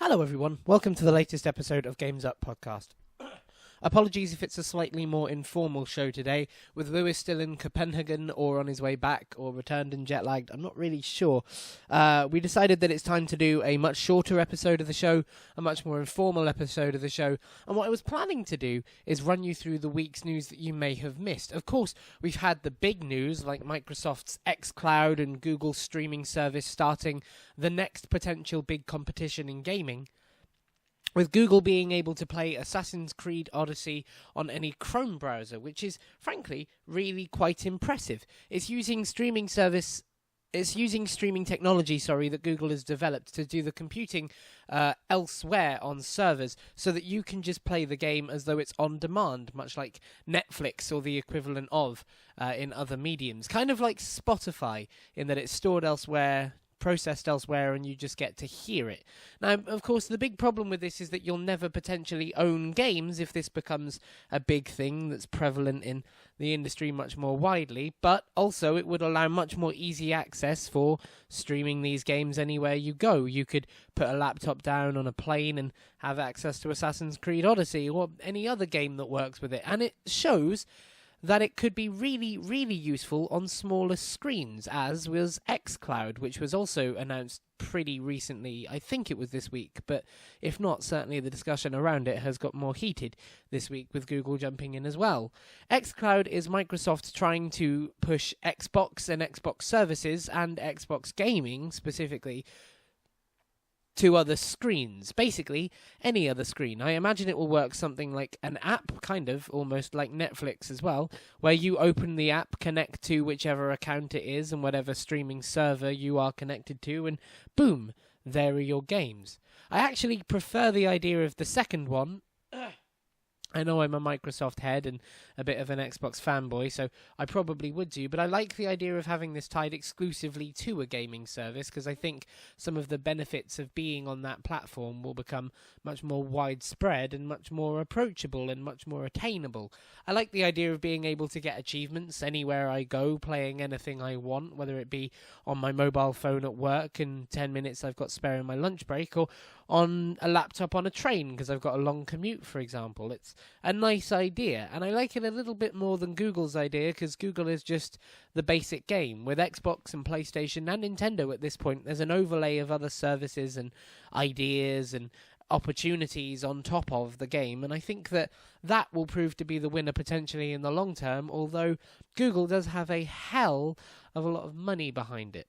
Hello everyone, welcome to the latest episode of Games Up podcast. Apologies if it's a slightly more informal show today, with Lewis still in Copenhagen or on his way back or returned and jet lagged. I'm not really sure. We decided that it's time to do a much shorter episode of the show, a much more informal episode of the show, and what I was planning to do is run you through the week's news that you may have missed. Of course, we've had the big news like Microsoft's xCloud and Google's streaming service starting the next potential big competition in gaming, with Google being able to play Assassin's Creed Odyssey on any Chrome browser, which is, frankly, really quite impressive. It's using streaming technology, that Google has developed to do the computing elsewhere on servers, so that you can just play the game as though it's on demand, much like Netflix or the equivalent of in other mediums. Kind of like Spotify, in that it's stored elsewhere, processed elsewhere, and you just get to hear it. Now, of course, the big problem with this is that you'll never potentially own games if this becomes a big thing that's prevalent in the industry much more widely, but also it would allow much more easy access for streaming these games anywhere you go. You could put a laptop down on a plane and have access to Assassin's Creed Odyssey or any other game that works with it, and it shows that it could be really, really useful on smaller screens, as was xCloud, which was also announced pretty recently. I think it was this week, but if not, certainly the discussion around it has got more heated this week with Google jumping in as well. xCloud is Microsoft trying to push Xbox and Xbox services and Xbox gaming specifically to other screens, basically any other screen. I imagine it will work something like an app, kind of, almost like Netflix as well, where you open the app, connect to whichever account it is and whatever streaming server you are connected to, and boom, there are your games. I actually prefer the idea of the second one. I know I'm a Microsoft head and a bit of an Xbox fanboy, so I probably would do, but I like the idea of having this tied exclusively to a gaming service, because I think some of the benefits of being on that platform will become much more widespread and much more approachable and much more attainable. I like the idea of being able to get achievements anywhere I go, playing anything I want, whether it be on my mobile phone at work in 10 minutes I've got spare in my lunch break, or on a laptop on a train because I've got a long commute, for example. It's a nice idea, and I like it a little bit more than Google's idea, because Google is just the basic game. With Xbox and PlayStation and Nintendo at this point, there's an overlay of other services and ideas and opportunities on top of the game, and I think that will prove to be the winner potentially in the long term, although Google does have a hell of a lot of money behind it.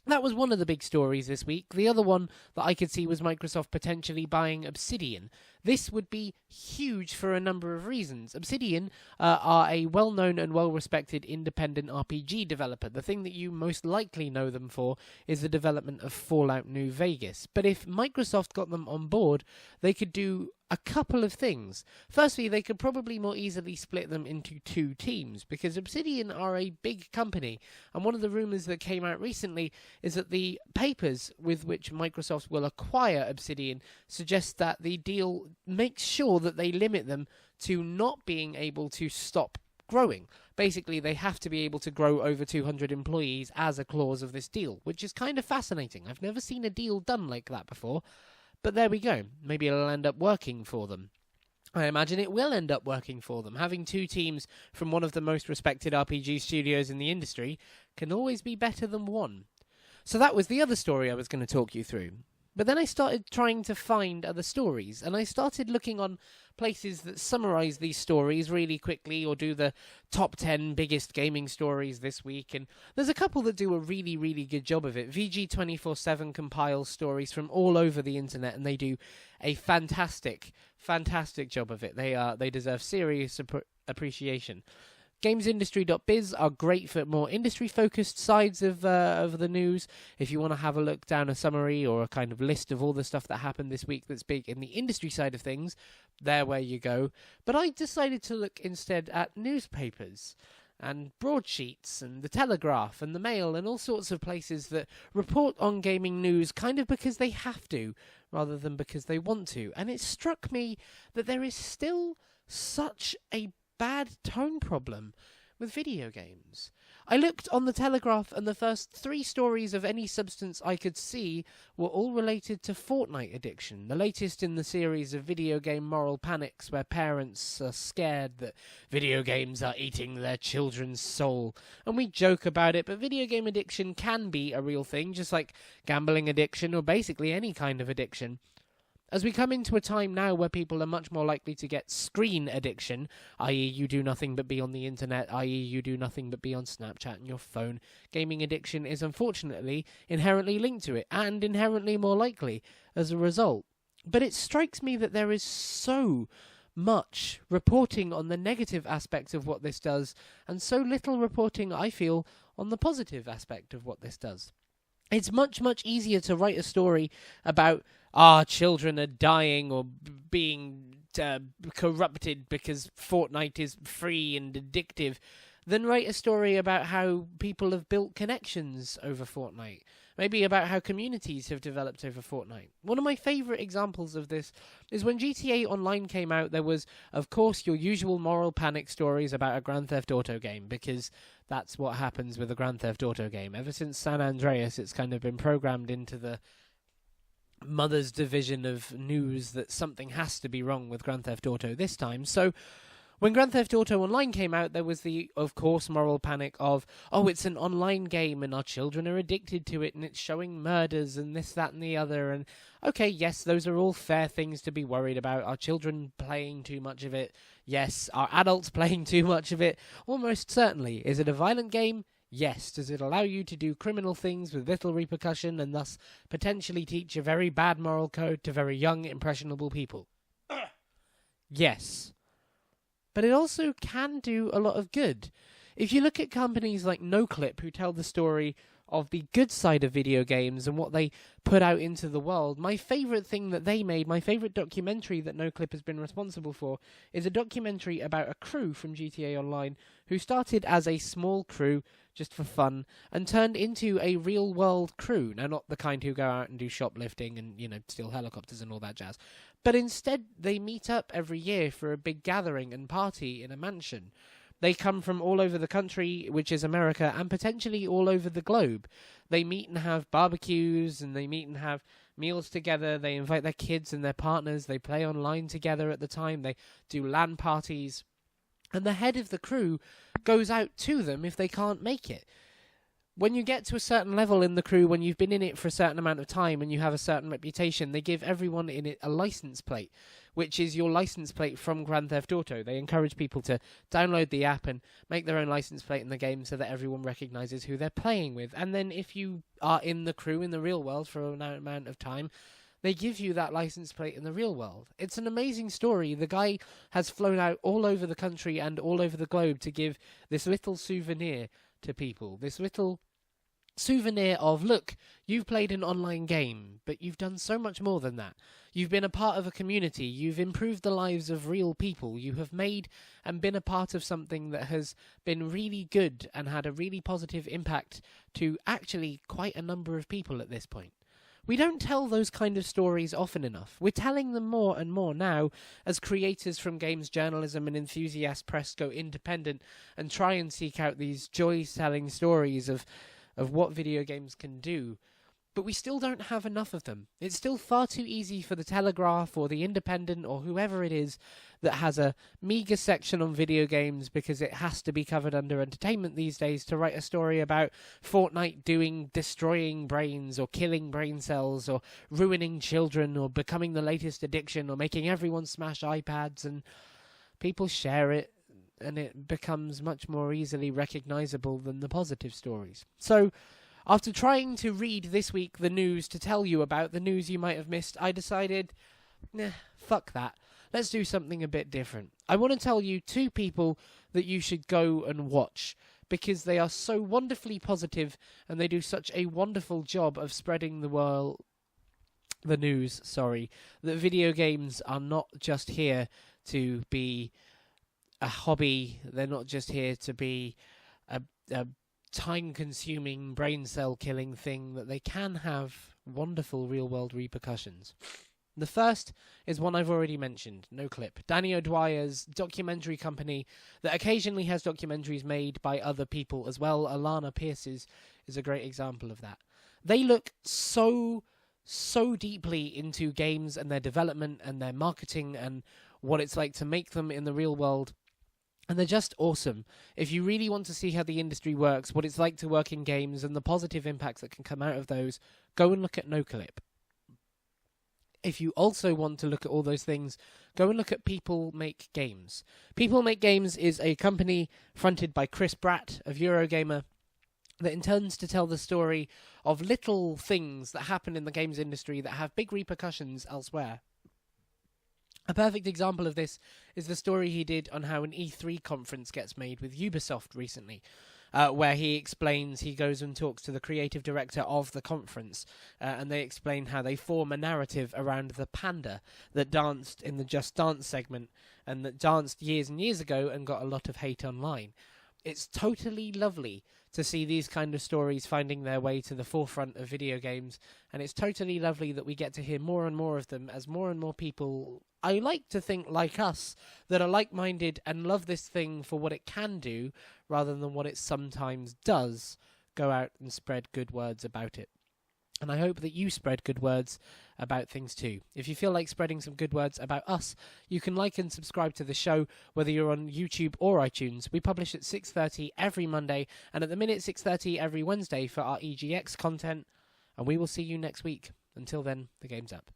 That was one of the big stories this week. The other one that I could see was Microsoft potentially buying Obsidian. This would be huge for a number of reasons. Obsidian are a well-known and well-respected independent RPG developer. The thing that you most likely know them for is the development of Fallout New Vegas. But if Microsoft got them on board, they could do a couple of things. Firstly, they could probably more easily split them into two teams, because Obsidian are a big company, and one of the rumours that came out recently is that the papers with which Microsoft will acquire Obsidian suggest that the deal makes sure that they limit them to not being able to stop growing. Basically, they have to be able to grow over 200 employees as a clause of this deal, which is kind of fascinating. I've never seen a deal done like that before. But there we go. Maybe it'll end up working for them. I imagine it will end up working for them. Having two teams from one of the most respected RPG studios in the industry can always be better than one. So that was the other story I was going to talk you through. But then I started trying to find other stories, and I started looking on places that summarize these stories really quickly, or do the top 10 biggest gaming stories this week, and there's a couple that do a really, really good job of it. VG247 compiles stories from all over the internet, and they do a fantastic job of it. They deserve serious appreciation. GamesIndustry.biz are great for more industry-focused sides of the news. If you want to have a look down a summary or a kind of list of all the stuff that happened this week that's big in the industry side of things, there where you go. But I decided to look instead at newspapers and broadsheets and the Telegraph and the Mail and all sorts of places that report on gaming news kind of because they have to rather than because they want to. And it struck me that there is still such a bad tone problem with video games. I looked on the Telegraph, and the first 3 stories of any substance I could see were all related to Fortnite addiction, the latest in the series of video game moral panics where parents are scared that video games are eating their children's soul. And we joke about it, but video game addiction can be a real thing, just like gambling addiction or basically any kind of addiction. As we come into a time now where people are much more likely to get screen addiction, i.e. you do nothing but be on the internet, i.e. you do nothing but be on Snapchat and your phone, gaming addiction is unfortunately inherently linked to it, and inherently more likely as a result. But it strikes me that there is so much reporting on the negative aspects of what this does, and so little reporting, I feel, on the positive aspect of what this does. It's much, much easier to write a story about children are dying or being corrupted because Fortnite is free and addictive than write a story about how people have built connections over Fortnite. Maybe about how communities have developed over Fortnite. One of my favourite examples of this is when GTA Online came out, there was, of course, your usual moral panic stories about a Grand Theft Auto game, because that's what happens with a Grand Theft Auto game. Ever since San Andreas, it's kind of been programmed into the mother's division of news that something has to be wrong with Grand Theft Auto this time. So when Grand Theft Auto Online came out, there was the, of course, moral panic of, it's an online game and our children are addicted to it and it's showing murders and this, that and the other. And okay, yes, those are all fair things to be worried about. Are children playing too much of it? Yes. Are adults playing too much of it? Almost certainly. Is it a violent game? Yes. Does it allow you to do criminal things with little repercussion and thus potentially teach a very bad moral code to very young, impressionable people? Yes. But it also can do a lot of good. If you look at companies like NoClip, who tell the story of the good side of video games and what they put out into the world, my favourite thing that they made, my favourite documentary that NoClip has been responsible for, is a documentary about a crew from GTA Online who started as a small crew just for fun and turned into a real-world crew. Now, not the kind who go out and do shoplifting and, steal helicopters and all that jazz. But instead, they meet up every year for a big gathering and party in a mansion. They come from all over the country, which is America, and potentially all over the globe. They meet and have barbecues, and they meet and have meals together. They invite their kids and their partners. They play online together at the time. They do LAN parties. And the head of the crew goes out to them if they can't make it. When you get to a certain level in the crew, when you've been in it for a certain amount of time and you have a certain reputation, they give everyone in it a license plate, which is your license plate from Grand Theft Auto. They encourage people to download the app and make their own license plate in the game so that everyone recognizes who they're playing with. And then if you are in the crew in the real world for an amount of time, they give you that license plate in the real world. It's an amazing story. The guy has flown out all over the country and all over the globe to give this little souvenir to people. This little souvenir of, look, you've played an online game, but you've done so much more than that. You've been a part of a community. You've improved the lives of real people. You have made and been a part of something that has been really good and had a really positive impact to actually quite a number of people at this point. We don't tell those kind of stories often enough. We're telling them more and more now as creators from games journalism and enthusiast press go independent and try and seek out these joy-telling stories of what video games can do. But we still don't have enough of them. It's still far too easy for the Telegraph or the Independent or whoever it is that has a meagre section on video games because it has to be covered under entertainment these days to write a story about Fortnite destroying brains or killing brain cells or ruining children or becoming the latest addiction or making everyone smash iPads, and people share it and it becomes much more easily recognizable than the positive stories. So, after trying to read this week the news to tell you about the news you might have missed, I decided, fuck that. Let's do something a bit different. I want to tell you 2 people that you should go and watch because they are so wonderfully positive and they do such a wonderful job of spreading the news, that video games are not just here to be a hobby. They're not just here to be a time-consuming, brain cell-killing thing, that they can have wonderful real-world repercussions. The first is one I've already mentioned, NoClip, Danny O'Dwyer's documentary company that occasionally has documentaries made by other people as well. Alana Pierce's is a great example of that. They look so deeply into games and their development and their marketing and what it's like to make them in the real world. And they're just awesome. If you really want to see how the industry works, what it's like to work in games and the positive impacts that can come out of those, go and look at NoClip. If you also want to look at all those things, go and look at People Make Games. People Make Games is a company fronted by Chris Bratt of Eurogamer that intends to tell the story of little things that happen in the games industry that have big repercussions elsewhere. A perfect example of this is the story he did on how an E3 conference gets made with Ubisoft recently, where he goes and talks to the creative director of the conference, and they explain how they form a narrative around the panda that danced in the Just Dance segment, and that danced years and years ago and got a lot of hate online. It's totally lovely to see these kind of stories finding their way to the forefront of video games, and it's totally lovely that we get to hear more and more of them as more and more people, I like to think like us, that are like-minded and love this thing for what it can do rather than what it sometimes does, go out and spread good words about it. And I hope that you spread good words about things too. If you feel like spreading some good words about us, you can like and subscribe to the show, whether you're on YouTube or iTunes. We publish at 6:30 every Monday, and at the minute 6:30 every Wednesday for our EGX content. And we will see you next week. Until then, the game's up.